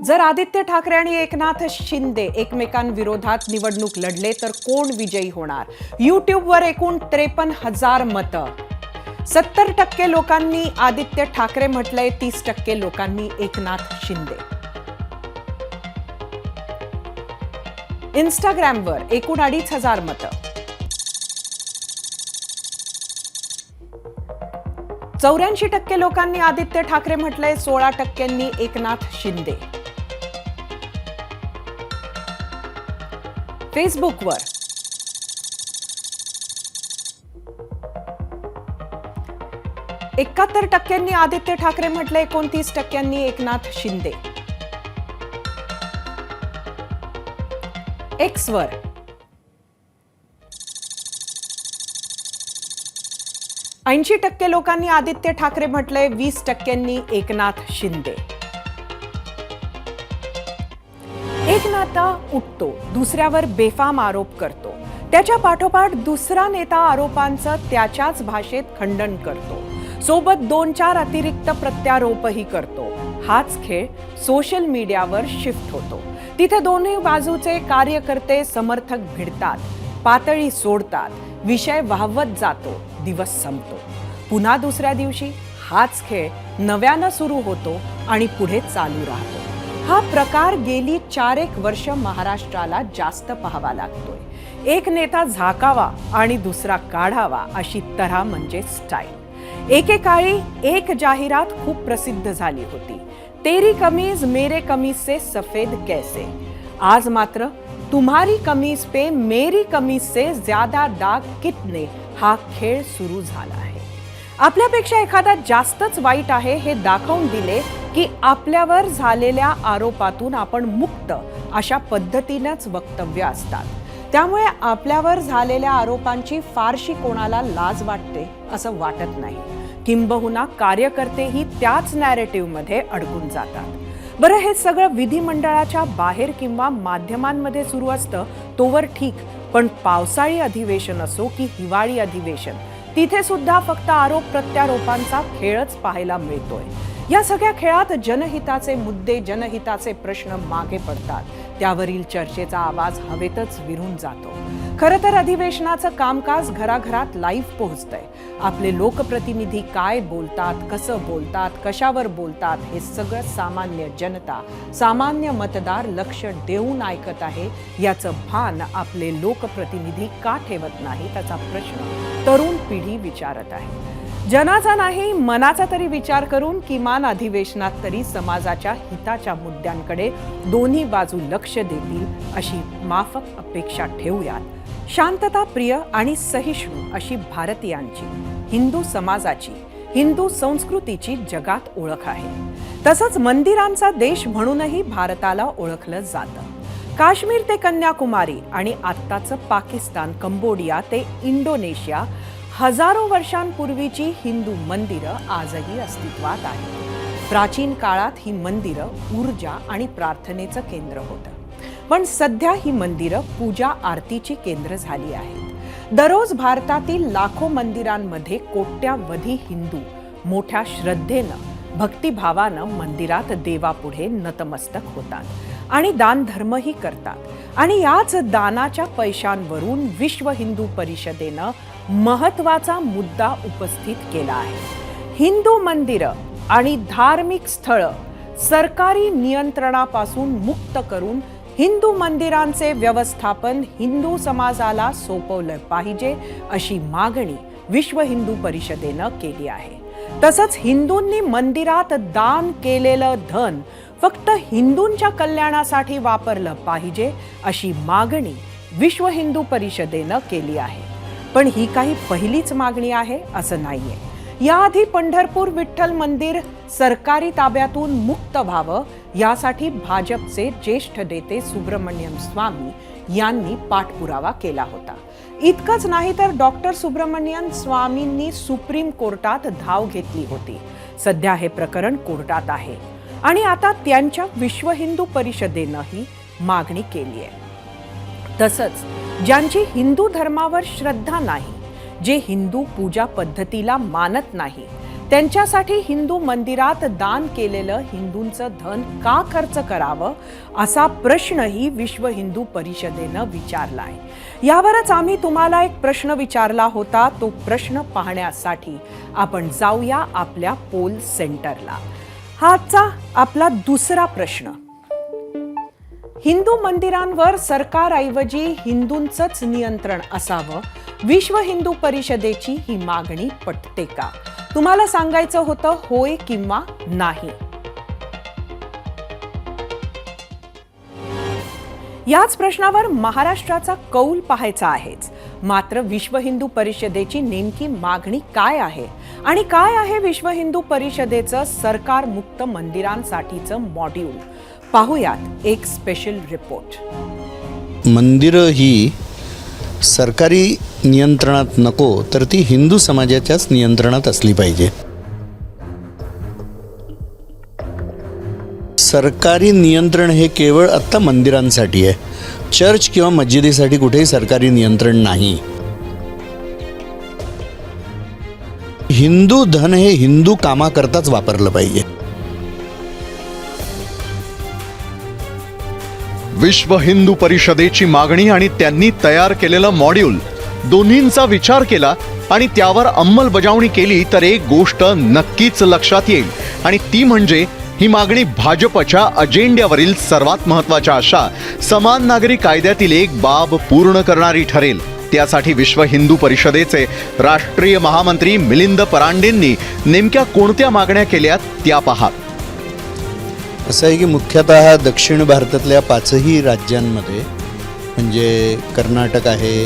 जर आदित्य ठाकरे आणि एकनाथ शिंदे एकमेकांविरोधात निवडणूक लढले तर कोण विजयी होणार? युट्यूबवर एकूण 53,000 मतं. 70% लोकांनी आदित्य ठाकरे म्हटलंय, 30% लोकांनी एकनाथ शिंदे. इंस्टाग्रामवर एकूण 2,500 मतं. 84% लोकांनी आदित्य ठाकरे म्हटलंय, 16% एकनाथ शिंदे. फेसबुकवर. 71% आदित्य ठाकरे म्हटले, 29% एकनाथ शिंदे. एक्सवर 80% लोकांनी आदित्य ठाकरे म्हटले, 20% एकनाथ शिंदे. एक नेता उठतो, दुसऱ्यावर बेफाम आरोप करतो. त्याच्या पाठोपाठ दुसरा नेता आरोपांचं त्याच्याच भाषेत खंडन करतो. सोबत 2-4 अतिरिक्त प्रत्यारोपही करतो. हाच खेळ सोशल मीडियावर शिफ्ट होतो. तिथे दोन्ही बाजूचे कार्यकर्ते समर्थक भिडतात, पातळी सोडतात, विषय वाहवत जातो, दिवस संपतो. पुन्हा दुसऱ्या दिवशी हाच खेळ नव्यानं सुरू होतो आणि पुढे चालू राहतो. हा प्रकार गेली 4-1 वर्ष महाराष्ट्राला जास्त पाहावा लागतोय. एक नेता झाकावा आणि दुसरा काढावा अशी तऱ्हा म्हणजे स्टाईल. एकेकाळी एक जाहिरात खूप प्रसिद्ध झाली होती, तेरी कमीज मेरे कमीज से सफेद कैसे. आज मात्र तुम्हारी कमीज पे मेरी कमीज से ज्यादा दाग कितने हा खेळ सुरू झाला आहे. आपल्यापेक्षा एखादा जास्तच वाईट आहे हे दाखवून दिले की आपल्यावर झालेल्या आरोपातून आपण मुक्त अशा पद्धतीनंच वक्तव्य असतात. त्यामुळे आपल्यावर झालेल्या आरोपांची फारशी कोणाला लाज वाटते असं वाटत नाही. किंबहुना कार्यकर्तेही त्याच नॅरेटिव्हमध्ये अडकून जातात. बरं, हे सगळं विधिमंडळाच्या बाहेर किंवा माध्यमांमध्ये सुरू असतं तोवर ठीक, पण पावसाळी अधिवेशन असो की हिवाळी अधिवेशन, तिथे सुद्धा फक्त आरोप प्रत्यारोपांचा खेळच पाहायला मिळतोय. या सगळ्या खेळात जनहिताचे मुद्दे, जनहिताचे प्रश्न मागे पडतात. त्यावरील चर्चेचा आवाज हवेतच विरून जातो. खरं तर अधिवेशनाचं कामकाज घराघरात लाईव्ह पोहोचतंय. आपले लोकप्रतिनिधी काय बोलतात, कसं बोलतात, कशावर बोलतात हे सगळं सामान्य जनता, सामान्य मतदार लक्ष देऊन ऐकत आहे. याचं भान आपले लोकप्रतिनिधी का ठेवत नाही त्याचा प्रश्न तरुण पिढी विचारत आहे. जनाचा नाही, मनाचा तरी विचार करून किमान अधिवेशनात तरी समाजाच्या हिताच्या मुद्द्यांकडे दोन्ही बाजू लक्ष देतील अशी माफक अपेक्षा ठेवूयात. शांतता प्रिय आणि सहिष्णू अशी भारतीयांची, हिंदू समाजाची, हिंदू संस्कृतीची जगात ओळख आहे. तसंच मंदिरांचा देश म्हणूनही भारताला ओळखलं जातं. काश्मीर ते कन्याकुमारी आणि आत्ताचं पाकिस्तान, कंबोडिया ते इंडोनेशिया, हजारो वर्षांपूर्वीची हिंदू मंदिरं आजही अस्तित्वात आहेत. प्राचीन काळात ही मंदिरं ऊर्जा आणि प्रार्थनेचं केंद्र होतं, पण सध्या ही मंदिरं पूजा आरतीची केंद्र झाली आहेत. दररोज भारतातील लाखो मंदिरांमध्ये कोट्यावधी हिंदू मोठ्या श्रद्धेनं, भक्तिभावानं मंदिरात देवापुढे नतमस्तक होतात आणि दानधर्मही करतात. आणि याच दानाच्या पैशांवरून विश्व हिंदू परिषदेनं महत्वाचा मुद्दा उपस्थित केला आहे. हिंदू मंदिरं आणि धार्मिक स्थळं सरकारी नियंत्रणापासून मुक्त करून हिंदू मंदिरांचे व्यवस्थापन हिंदू समाजाला सोपवलं पाहिजे अशी मागणी विश्व हिंदू परिषदेनं केली आहे. तसंच हिंदूंनी मंदिरात दान केलेलं धन फक्त हिंदूंच्या कल्याणासाठी वापरलं पाहिजे अशी मागणी विश्व हिंदू परिषदेनं केली आहे. पण ही काही पहिलीच मागणी आहे असं नाहीये. याआधी पंढरपूर विठ्ठल मंदिर सरकारी ताब्यातून मुक्त व्हावं यासाठी भाजपचे ज्येष्ठ नेते सुब्रमण्यम स्वामी यांनी पाठपुरावा केला होता. इतकंच नाही तर डॉक्टर सुब्रमण्यम स्वामींनी सुप्रीम कोर्टात धाव घेतली होती. सध्या हे प्रकरण कोर्टात आहे आणि आता त्यांच्या विश्व हिंदू परिषदेनंही मागणी केली आहे. तसंच ज्यांची हिंदू धर्मावर श्रद्धा नाही, जे हिंदू पूजा पद्धतीला मानत नाही, त्यांच्यासाठी हिंदू मंदिरात दान केलेलं हिंदूंचं धन का खर्च करावं असा प्रश्नही विश्व हिंदू परिषदेनं विचारलाय. यावरच आम्ही तुम्हाला एक प्रश्न विचारला होता. तो प्रश्न पाहण्यासाठी आपण जाऊया आपल्या पोल सेंटरला. हा आजचा आपला दुसरा प्रश्न. हिंदू मंदिरांवर सरकारऐवजी हिंदूंचंच नियंत्रण असावं, विश्व हिंदू परिषदेची ही मागणी पटते का? तुम्हाला सांगायचं होतं होय किंवा नाही. याच प्रश्नावर महाराष्ट्राचा कौल पाहायचा आहेच. मात्र विश्व हिंदू परिषदेची नेमकी मागणी काय आहे आणि काय आहे विश्व हिंदू परिषदेचं सरकार मुक्त मंदिरांसाठीचं मॉड्यूल? पाहूयात एक स्पेशल रिपोर्ट. मंदिरं ही सरकारी नियंत्रणात नको तर ती हिंदू समाजाच्याच नियंत्रणात असली पाहिजे. सरकारी नियंत्रण हे केवळ आत्ता मंदिरांसाठी आहे. चर्च किंवा मस्जिदीसाठी कुठेही सरकारी नियंत्रण नाही. हिंदू धन हे हिंदू कामाकरताच वापरलं पाहिजे. विश्व हिंदू परिषदेची मागणी आणि त्यांनी तयार केलेलं मॉड्यूल दोन्हींचा विचार केला आणि त्यावर अंमलबजावणी केली तर एक गोष्ट नक्कीच लक्षात येईल आणि ती म्हणजे ही मागणी भाजपच्या अजेंड्यावरील सर्वात महत्त्वाच्या अशा समान नागरी कायद्यातील एक बाब पूर्ण करणारी ठरेल. त्यासाठी विश्व हिंदू परिषदेचे राष्ट्रीय महामंत्री मिलिंद परांडेंनी नेमक्या कोणत्या मागण्या केल्यात त्या पहा. असं आहे की मुख्यतः दक्षिण भारतातल्या 5ही राज्यांमध्ये म्हणजे कर्नाटक आहे,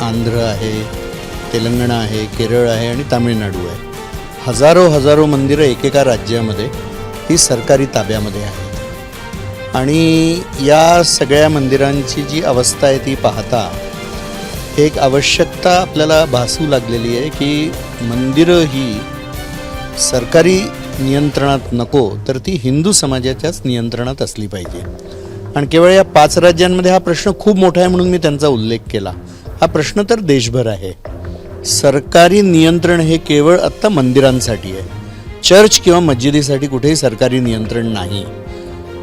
आंध्र आहे, तेलंगणा आहे, केरळ आहे आणि तामिळनाडू आहे. हजारो मंदिरं एकेका राज्यामध्ये ही सरकारी ताब्यामध्ये आहेत आणि या सगळ्या मंदिरांची जी अवस्था आहे ती पाहता एक आवश्यकता आपल्याला भासू लागलेली आहे की मंदिरं ही सरकारी नियंत्रणात नको तर ती हिंदू समाजाच्याच नियंत्रणात असली पाहिजे. आणि केवळ या 5 राज्यांमध्ये हा प्रश्न खूप मोठा आहे म्हणून मी त्यांचा उल्लेख केला. हा प्रश्न तर देशभर आहे. सरकारी नियंत्रण हे केवळ आत्ता मंदिरांसाठी आहे. चर्च किंवा मस्जिदीसाठी कुठेही सरकारी नियंत्रण नाही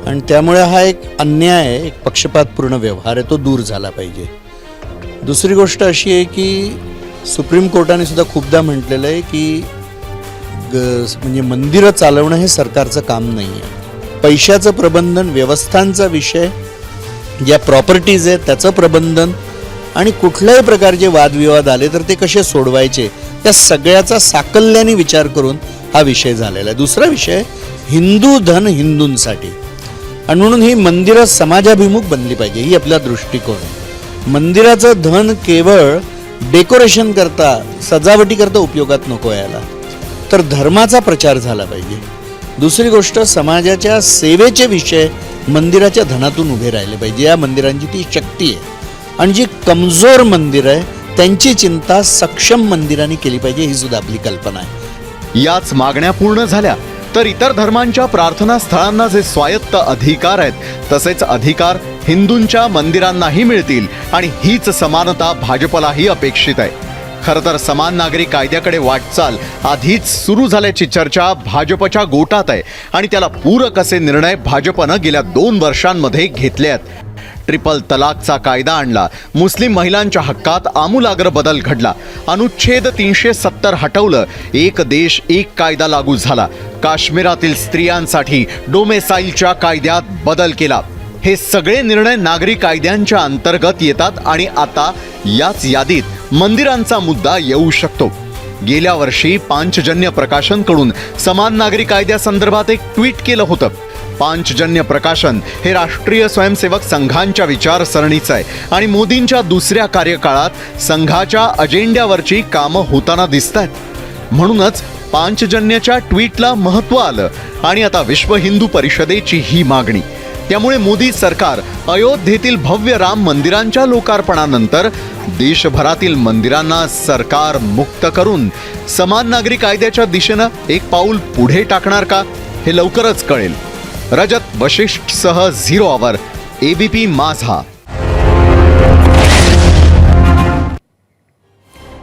आणि त्यामुळे हा एक अन्याय आहे, एक पक्षपातपूर्ण व्यवहार आहे, तो दूर झाला पाहिजे. दुसरी गोष्ट अशी आहे की सुप्रीम कोर्टाने सुद्धा खूपदा म्हटलेलं आहे की म्हणजे मंदिरं चालवणं हे सरकारचं काम नाही आहे. पैशाचं प्रबंधन, व्यवस्थांचा विषय, ज्या प्रॉपर्टीज आहेत त्याचं प्रबंधन आणि कुठल्याही प्रकारचे वादविवाद आले तर ते कसे सोडवायचे त्या सगळ्याचा साकल्याने विचार करून हा विषय झालेला आहे. दुसरा विषय हिंदू धन हिंदूंसाठी आणि म्हणून ही मंदिरं समाजाभिमुख बनली पाहिजे ही आपला दृष्टिकोन आहे. मंदिराचं धन केवळ डेकोरेशन करता, सजावटी करता उपयोगात नको यायला, तर धर्माचा प्रचार झाला पाहिजे. दुसरी गोष्ट समाजाच्या सेवेचे विषय मंदिराच्या धनातून उभे राहिले पाहिजे. या मंदिरांची ती शक्ती आहे आणि जी कमजोर मंदिर आहे त्यांची चिंता सक्षम मंदिरांनी केली पाहिजे ही सुद्धा आपली कल्पना आहे. याच मागण्या पूर्ण झाल्या तर इतर धर्मांच्या प्रार्थना स्थळांना जे स्वायत्त अधिकार आहेत तसेच अधिकार हिंदूंच्या मंदिरांनाही मिळतील आणि हीच समानता भाजपलाही अपेक्षित आहे. खरं तर समान नागरी कायद्याकडे वाटचाल आधीच सुरू झाल्याची चर्चा भाजपच्या गोटात आहे आणि त्याला पूरक असे निर्णय भाजपनं गेल्या 2 वर्षांमध्ये घेतले आहेत. ट्रिपल तलाकचा कायदा आणला, मुस्लिम महिलांच्या हक्कात आमूलाग्र बदल घडला, अनुच्छेद 370 हटवलं, एक देश एक कायदा लागू झाला, काश्मीरातील स्त्रियांसाठी डोमेसाईलच्या कायद्यात बदल केला. हे सगळे निर्णय नागरी कायद्यांच्या अंतर्गत येतात आणि आता याच यादीत मंदिरांचा मुद्दा येऊ शकतो. गेल्या वर्षी पांचजन्य प्रकाशनकडून समान नागरी कायद्यासंदर्भात एक ट्विट केलं होतं. पांचजन्य प्रकाशन हे राष्ट्रीय स्वयंसेवक संघांच्या विचारसरणीचं आहे आणि मोदींच्या दुसऱ्या कार्यकाळात संघाच्या अजेंड्यावरची कामं होताना दिसतात. म्हणूनच पांचजन्यच्या ट्विटला महत्त्व आलं आणि आता विश्व हिंदू परिषदेची ही मागणी. त्यामुळे मोदी सरकार अयोध्येतील भव्य राम मंदिरांच्या लोकार्पणानंतर देशभरातील मंदिरांना सरकार मुक्त करून समान नागरी कायद्याच्या दिशेनं एक पाऊल पुढे टाकणार का हे लवकरच कळेल. रजत वशिष्ठसह 0 आवर, ABP माझा.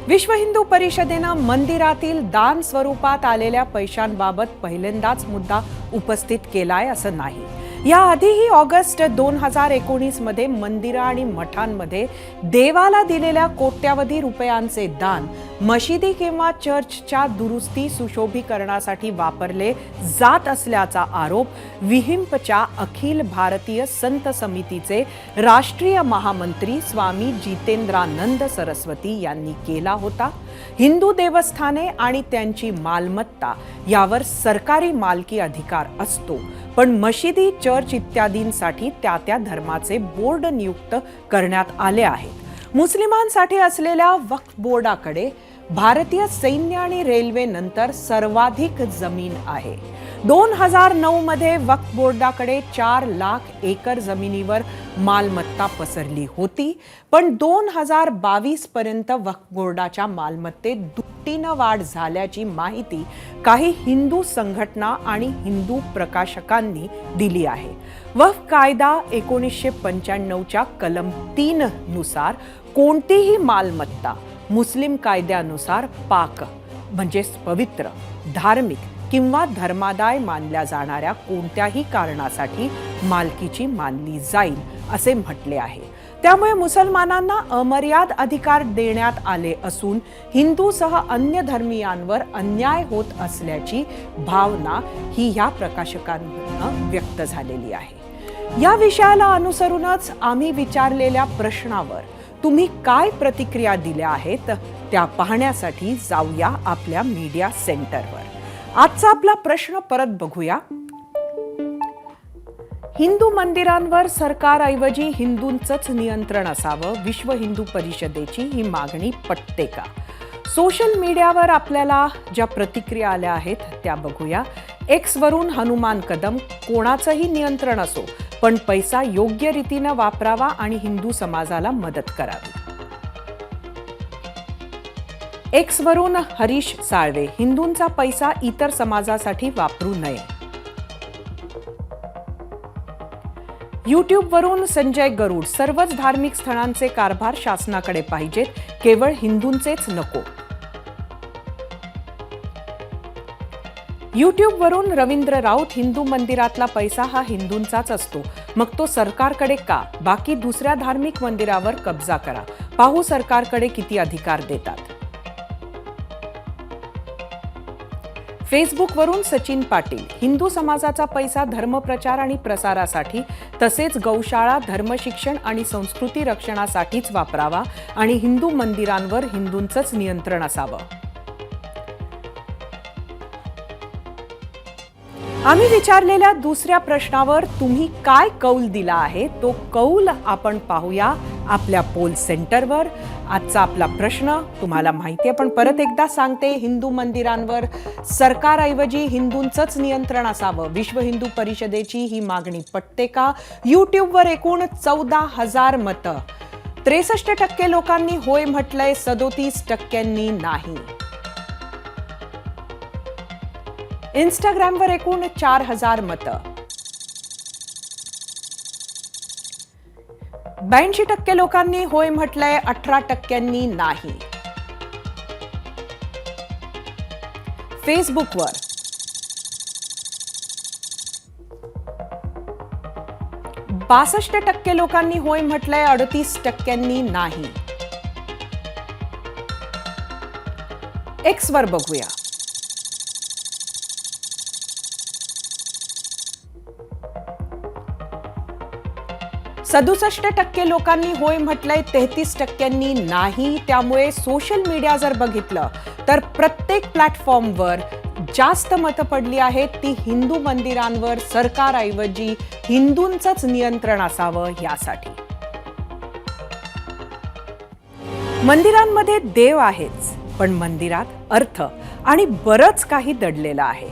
विश्व हिंदू परिषदेनं मंदिरातील दान स्वरूपात आलेल्या पैशांबाबत पहिल्यांदाच मुद्दा उपस्थित केलाय असं नाही. याआधीही ऑगस्ट 2019 मध्ये मंदिरं आणि मठांमध्ये देवाला दिलेल्या कोट्यावधी रुपयांचे दान मशिदी किंवा चर्चच्या दुरुस्ती सुशोभीकरणासाठी वापरले जात असल्याचा आरोप विहिंपच्या अखिल भारतीय संत समितीचे राष्ट्रीय महामंत्री स्वामी जितेंद्रानंद सरस्वती यांनी केला होता. हिंदू देवस्थाने आणि त्यांची मालमत्ता यावर सरकारी मालकी अधिकार असतो, पण मशिदी, चर्च इत्यादींसाठी त्या त्या धर्माचे बोर्ड नियुक्त करण्यात आले आहेत. मुस्लिमांसाठी असलेल्या वक्फ बोर्डाकडे भारतीय सैन्य आणि रेल्वे नंतर सर्वाधिक जमीन आहे. 2009 मध्ये वक्फ बोर्डाकडे 4 लाख एकर जमिनीवर मालमत्ता पसरली होती, पण 2022 पर्यंत वक्फ बोर्डाच्या मालमत्तेत दुपटीनं वाढ झाल्याची माहिती काही हिंदू संघटना आणि हिंदू प्रकाशकांनी दिली आहे. वक्फ कायदा 1995च्या कलम 3 नुसार कोणतीही मालमत्ता मुस्लिम कायद्यानुसार पाक म्हणजेच पवित्र, धार्मिक किंवा धर्मादाय मानल्या जाणाऱ्या कोणत्याही कारणासाठी मालकीची मानली जाईल असे म्हटले आहे. त्यामुळे मुसलमानांना अमर्याद अधिकार देण्यात आले असून हिंदूसह अन्य धर्मीयांवर अन्याय होत असल्याची भावना ही या प्रकाशकांना व्यक्त झालेली आहे. या विषयाला अनुसरूनच आम्ही विचारलेल्या प्रश्नावर तुम्ही काय प्रतिक्रिया दिल्या आहेत त्या पाहण्यासाठी जाऊया आपल्या मीडिया सेंटरवर. आजचा आपला प्रश्न परत बघूया. हिंदू मंदिरांवर सरकारऐवजी हिंदूंचंच नियंत्रण असावं, विश्व हिंदू परिषदेची ही मागणी पटते का? सोशल मीडियावर आपल्याला ज्या प्रतिक्रिया आल्या आहेत त्या बघूया. एक्सवरून हनुमान कदम, कोणाचंही नियंत्रण असो पण पैसा योग्य रीतीनं वापरावा आणि हिंदू समाजाला मदत करावी. एक्सवरून हरीश साळवे, हिंदूंचा पैसा इतर समाजासाठी वापरू नये. यूट्यूबवरून संजय गरुड, सर्वच धार्मिक स्थळांचे कारभार शासनाकडे पाहिजेत, केवळ हिंदूंचेच नको. यूट्यूबवरून रवींद्र राऊत, हिंदू मंदिरातला पैसा हा हिंदूंचाच असतो, मग तो सरकारकडे का? बाकी दुसऱ्या धार्मिक मंदिरावर कब्जा करा, पाहू सरकारकडे किती अधिकार देतात. फेसबुकवरून सचिन पाटील, हिंदू समाजाचा पैसा धर्मप्रचार आणि प्रसारासाठी तसेच गौशाळा, धर्मशिक्षण आणि संस्कृती रक्षणासाठीच वापरावा आणि हिंदू मंदिरांवर हिंदूंचंच नियंत्रण असावं. आम्ही विचारलेल्या दुसऱ्या प्रश्नावर तुम्ही काय कौल दिला आहे तो कौल आपण पाहूया आपल्या पोल सेंटरवर. आजचा आपला प्रश्न तुम्हाला माहिती आहे पण परत एकदा सांगते. हिंदू मंदिरांवर सरकारऐवजी हिंदूंचंच नियंत्रण असावं, विश्व हिंदू परिषदेची ही मागणी पटते का? यूट्यूबवर एकूण 14,000 मतं, 63% लोकांनी होय म्हटलंय, 37% नाही. इंस्टाग्रामवर एकूण 4,000 मतं, 82% लोकांनी होय म्हटलंय, 18% नाही. फेसबुकवर 62% लोकांनी होय म्हटलंय, 38% नाही. एक्सवर बघूया. सदुसष्ट 67% लोकांनी होय म्हटलंय, 33% नाही. त्यामुळे सोशल मीडिया जर बघितलं तर प्रत्येक प्लॅटफॉर्मवर जास्त मतं पडली आहेत ती हिंदू मंदिरांवर सरकारऐवजी हिंदूंचंच नियंत्रण असावं यासाठी. मंदिरांमध्ये देव आहेच पण मंदिरात अर्थ आणि बरंच काही दडलेलं आहे.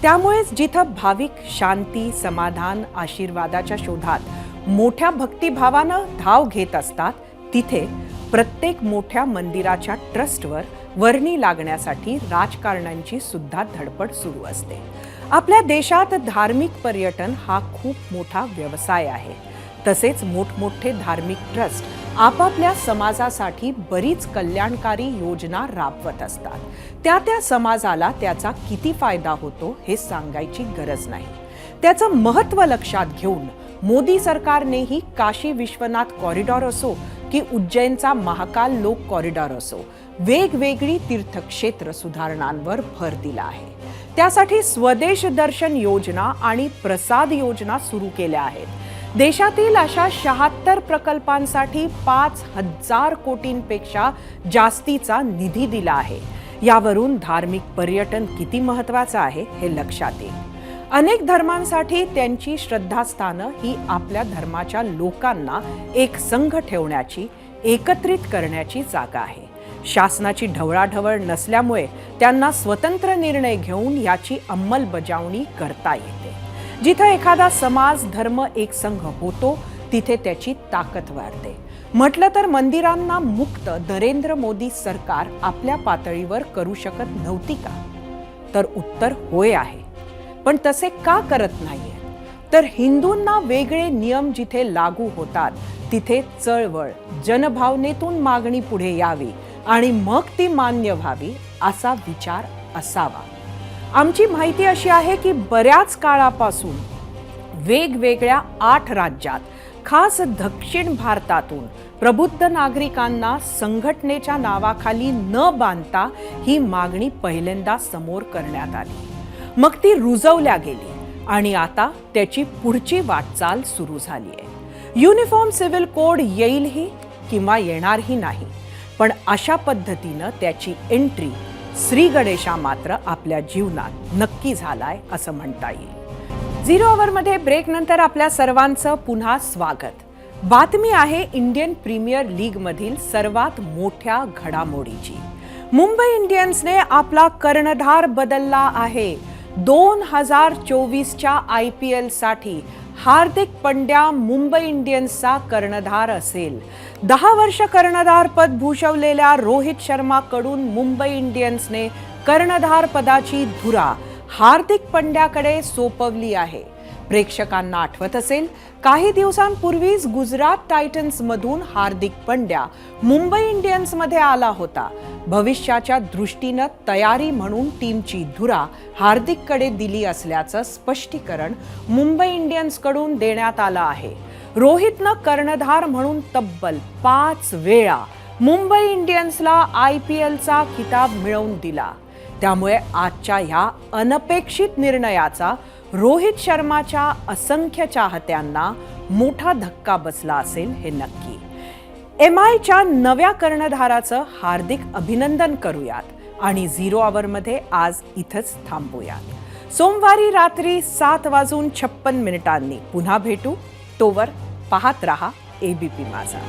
त्यामुळेच जिथं भाविक शांती, समाधान, आशीर्वादाच्या शोधात मोठ्या भक्तिभावानं धाव घेत असतात तिथे प्रत्येक मोठ्या मंदिराच्या ट्रस्टवर वर्णी लागण्यासाठी राजकारण्यांची सुद्धा धडपड सुरू असते. आपल्या देशात धार्मिक पर्यटन हा खूप मोठा व्यवसाय आहे. तसेच मोठमोठे धार्मिक ट्रस्ट आपापल्या समाजासाठी बरीच कल्याणकारी योजना राबवत असतात. त्या त्या समाजाला त्याचा किती फायदा होतो हे सांगायची गरज नाही. त्याचं महत्त्व लक्षात घेऊन मोदी सरकारनेही काशी विश्वनाथ कॉरिडॉर असो की उज्जैनचा महाकाल लोक कॉरिडॉर असो, वेगवेगळी तीर्थक्षेत्र सुधारणांवर भर दिला आहे. त्यासाठी स्वदेश दर्शन योजना आणि प्रसाद योजना सुरू केल्या आहेत. देशातील अशा 76 प्रकल्पांसाठी 5,000 कोटींपेक्षा जास्तीचा निधी दिला आहे. यावरून धार्मिक पर्यटन किती महत्त्वाचं आहे हे लक्षात येईल. अनेक धर्मांसाठी त्यांची श्रद्धास्थानं ही आपल्या धर्माच्या लोकांना एक संघ ठेवण्याची, एकत्रित करण्याची जागा आहे. शासनाची ढवळाढवळ नसल्यामुळे त्यांना स्वतंत्र निर्णय घेऊन याची अंमलबजावणी करता येते. जिथं एखादा समाज धर्म एक संघ होतो तिथे त्याची ताकद वाढते. म्हटलं तर मंदिरांना मुक्त नरेंद्र मोदी सरकार आपल्या पातळीवर करू शकत नव्हती का? तर उत्तर होय आहे. पण तसे का करत नाहीये? तर हिंदूंना वेगळे नियम जिथे लागू होतात तिथे चळवळ, जनभावनेतून मागणी पुढे यावी आणि मग ती मान्य व्हावी असा विचार असावा. आमची माहिती अशी आहे की बऱ्याच काळापासून वेगवेगळ्या 8 राज्यात, खास दक्षिण भारतातून प्रबुद्ध नागरिकांना संघटनेच्या नावाखाली न बांधता ही मागणी पहिल्यांदा समोर करण्यात आली. मग ती रुजवल्या गेली आणि आता त्याची पुढची वाटचाल सुरू झाली आहे. युनिफॉर्म सिव्हिल कोड येईलही किंवा येणारही नाही, पण अशा पद्धतीनं त्याची एंट्री श्री गणेशा मात्र आपल्या जीवनात नक्की झालाय असं म्हणता येईल. 0 अवरमध्ये ब्रेक नंतर आपल्या सर्वांचं पुन्हा स्वागत. बातमी आहे इंडियन प्रीमियर लीग मधील सर्वात मोठ्या घडामोडीची. मुंबई इंडियन्सने आपला कर्णधार बदलला आहे. 2024च्या IPL साठी हार्दिक पंड्या मुंबई इंडियन्सचा कर्णधार असेल. 10 वर्ष कर्णधारपद भूषवलेल्या रोहित शर्माकडून मुंबई इंडियन्सने कर्णधार पदाची धुरा हार्दिक पंड्याकडे सोपवली आहे. प्रेक्षकांना आठवत असेल, काही दिवसांपूर्वीच गुजरात टायटन्समधून हार्दिक पंड्या मुंबई इंडियन्समध्ये आला होता. भविष्याच्या दृष्टीनं तयारी म्हणून टीमची धुरा हार्दिककडे दिली असल्याचं स्पष्टीकरण मुंबई इंडियन्सकडून देण्यात आलं आहे. रोहितनं कर्णधार म्हणून तब्बल 5 वेळा मुंबई इंडियन्सला IPLचा किताब मिळवून दिला. त्यामुळे आजच्या ह्या अनपेक्षित निर्णयाचा रोहित शर्माच्या असंख्य चाहत्यांना मोठा धक्का बसला असेल हे नक्की. MIच्या नव्या कर्णधाराचं हार्दिक अभिनंदन करूयात आणि 0 अवरमध्ये आज इथंच थांबूयात. सोमवारी रात्री 7:56 पुन्हा भेटू. तोवर पाहत रहा ABP माझा.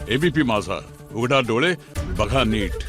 ABP माझा, उघडा डोळे बघा नीट.